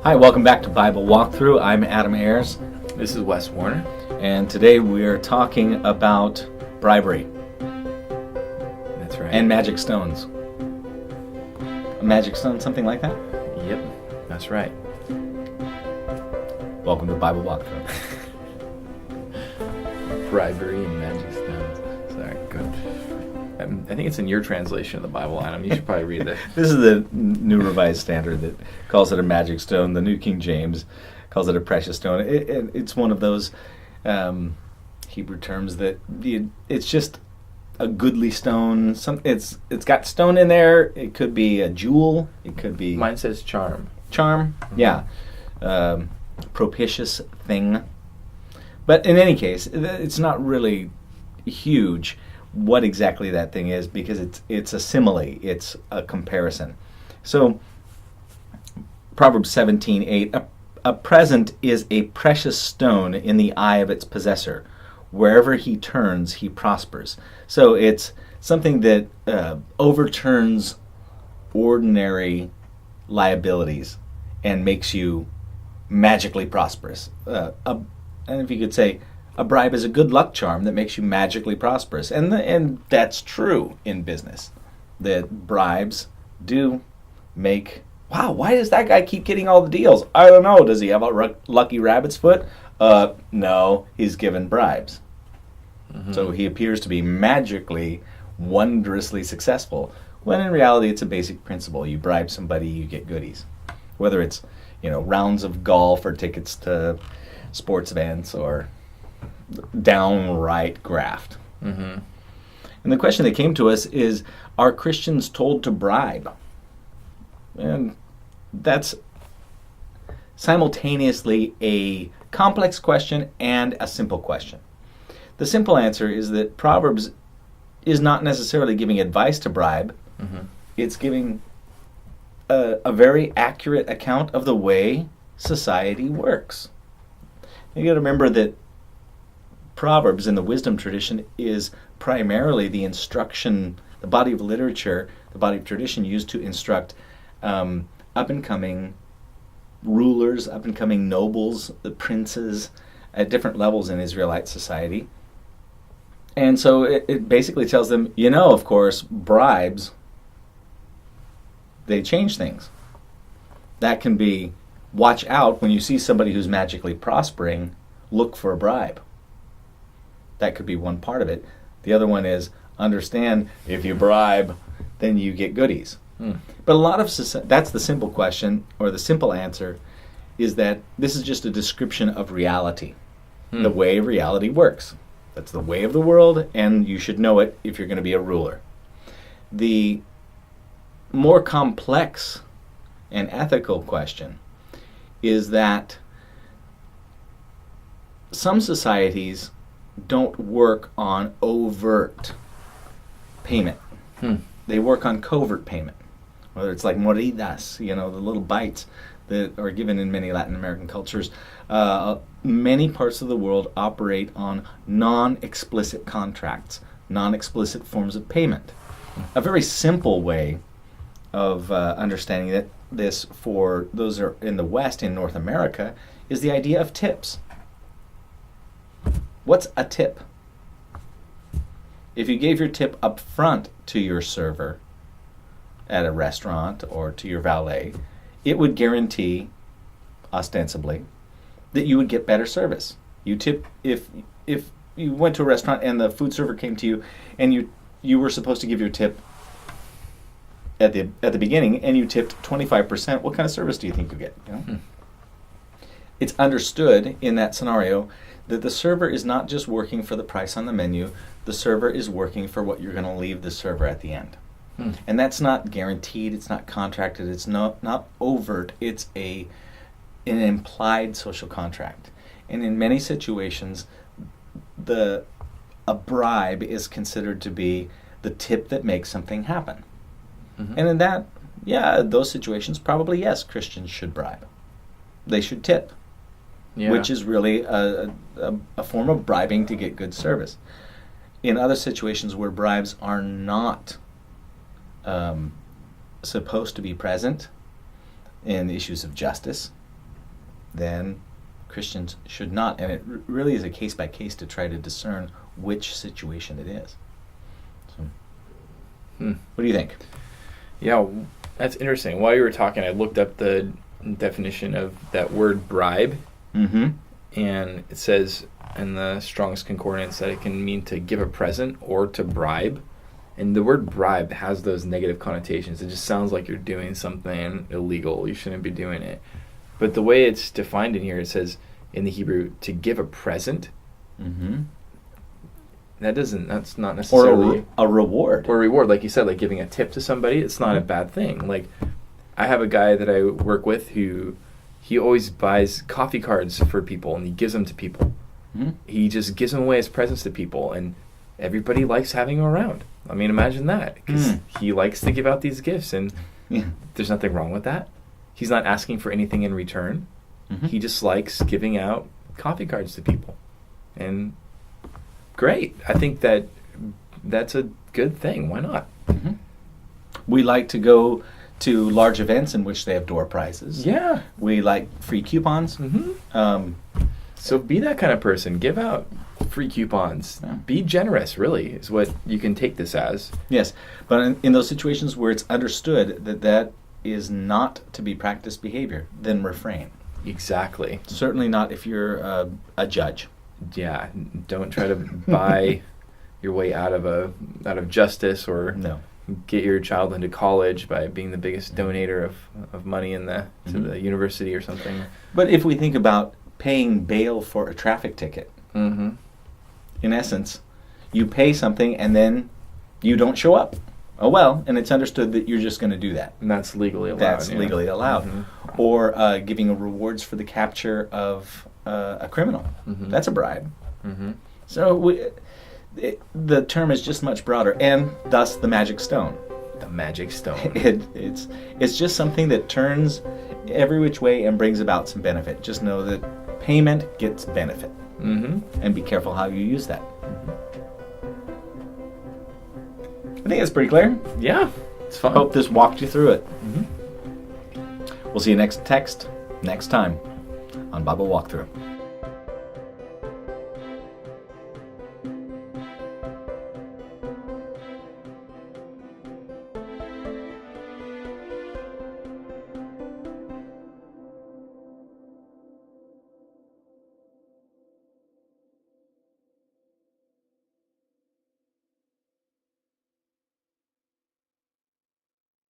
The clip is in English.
Hi, welcome back to Bible Walkthrough. I'm Adam Ayers. This is Wes Warner. And today we are talking about bribery. That's right. And magic stones. A magic stone, something like that? Yep, that's right. Welcome to Bible Walkthrough. Bribery and magic stones. Sorry, good. I think it's in your translation of the Bible, Adam. You should probably read that. This is the New Revised Standard that calls it a magic stone. The New King James calls it a precious stone. It's one of those Hebrew terms that it's just a goodly stone. It's got stone in there. It could be a jewel. It could be... Mine says charm. Charm, yeah. Propitious thing. But in any case, it's not really huge what exactly that thing is, because it's a simile, it's a comparison. So Proverbs 17:8, a present is a precious stone in the eye of its possessor. Wherever he turns, he prospers. So it's something that overturns ordinary liabilities and makes you magically prosperous. And if you could say, a bribe is a good luck charm that makes you magically prosperous. And that's true in business. That bribes do make... Wow, why does that guy keep getting all the deals? I don't know. Does he have a lucky rabbit's foot? No, he's given bribes. Mm-hmm. So he appears to be magically, wondrously successful, when in reality it's a basic principle. You bribe somebody, you get goodies. Whether it's, rounds of golf or tickets to sports events or downright graft. Mm-hmm. And the question that came to us is, are Christians told to bribe? And that's simultaneously a complex question and a simple question. The simple answer is that Proverbs is not necessarily giving advice to bribe. Mm-hmm. It's giving a very accurate account of the way society works. You got to remember that Proverbs in the wisdom tradition is primarily the instruction, the body of literature, the body of tradition used to instruct up-and-coming rulers, up-and-coming nobles, the princes at different levels in Israelite society. And so it basically tells them, of course, bribes, they change things. That can be, watch out when you see somebody who's magically prospering, look for a bribe. That could be one part of it. The other one is, understand, if you bribe, then you get goodies. But a lot of that's the simple question, or the simple answer, is that this is just a description of reality, the way reality works. That's the way of the world, and you should know it if you're going to be a ruler. The more complex and ethical question is that some societies don't work on overt payment. They work on covert payment. Whether it's like moridas, the little bites that are given in many Latin American cultures. Many parts of the world operate on non-explicit contracts, non-explicit forms of payment. A very simple way of understanding that this for those are in the West, in North America, is the idea of tips. What's a tip? If you gave your tip up front to your server at a restaurant or to your valet, it would guarantee, ostensibly, that you would get better service. You tip if you went to a restaurant and the food server came to you and you were supposed to give your tip at the beginning and you tipped 25%, what kind of service do you think you get? It's understood in that scenario that the server is not just working for the price on the menu, the server is working for what you're going to leave the server at the end. And that's not guaranteed, it's not contracted, it's not overt, it's an implied social contract. And in many situations, a bribe is considered to be the tip that makes something happen. And in that, those situations, probably yes, Christians should bribe. They should tip. Which is really a form of bribing to get good service. In other situations where bribes are not supposed to be present in issues of justice, then Christians should not. And it really is a case by case to try to discern which situation it is. So, what do you think? Yeah, that's interesting. While you were talking, I looked up the definition of that word bribe. Mm-hmm. And it says in the Strong's Concordance that it can mean to give a present or to bribe. And the word bribe has those negative connotations. It just sounds like you're doing something illegal. You shouldn't be doing it. But the way it's defined in here, it says in the Hebrew, to give a present. Mm-hmm. That's not necessarily... Or a reward. Or a reward, like you said, like giving a tip to somebody. It's not a bad thing. Like, I have a guy that I work with who... He always buys coffee cards for people, and he gives them to people. Mm-hmm. He just gives them away as presents to people, and everybody likes having him around. I mean, imagine that, because he likes to give out these gifts, and there's nothing wrong with that. He's not asking for anything in return. Mm-hmm. He just likes giving out coffee cards to people. And great. I think that's a good thing. Why not? Mm-hmm. We like to go to large events in which they have door prizes. Yeah. We like free coupons. Mm-hmm. So be that kind of person. Give out free coupons. Yeah. Be generous, really, is what you can take this as. Yes. But in those situations where it's understood that is not to be practiced behavior, then refrain. Exactly. Certainly not if you're a judge. Yeah. Don't try to buy your way out of justice or... No. Get your child into college by being the biggest donator of money to the university or something. But if we think about paying bail for a traffic ticket, in essence, you pay something and then you don't show up. Oh well, and it's understood that you're just going to do that. And that's legally allowed. That's legally allowed. Mm-hmm. Or giving rewards for the capture of a criminal. Mm-hmm. That's a bribe. Mm-hmm. So the term is just much broader, and thus the magic stone. The magic stone. It's just something that turns every which way and brings about some benefit. Just know that payment gets benefit, and be careful how you use that. I think that's pretty clear. Yeah, it's fun. Hope this walked you through it. We'll see you next time on Bible Walkthrough.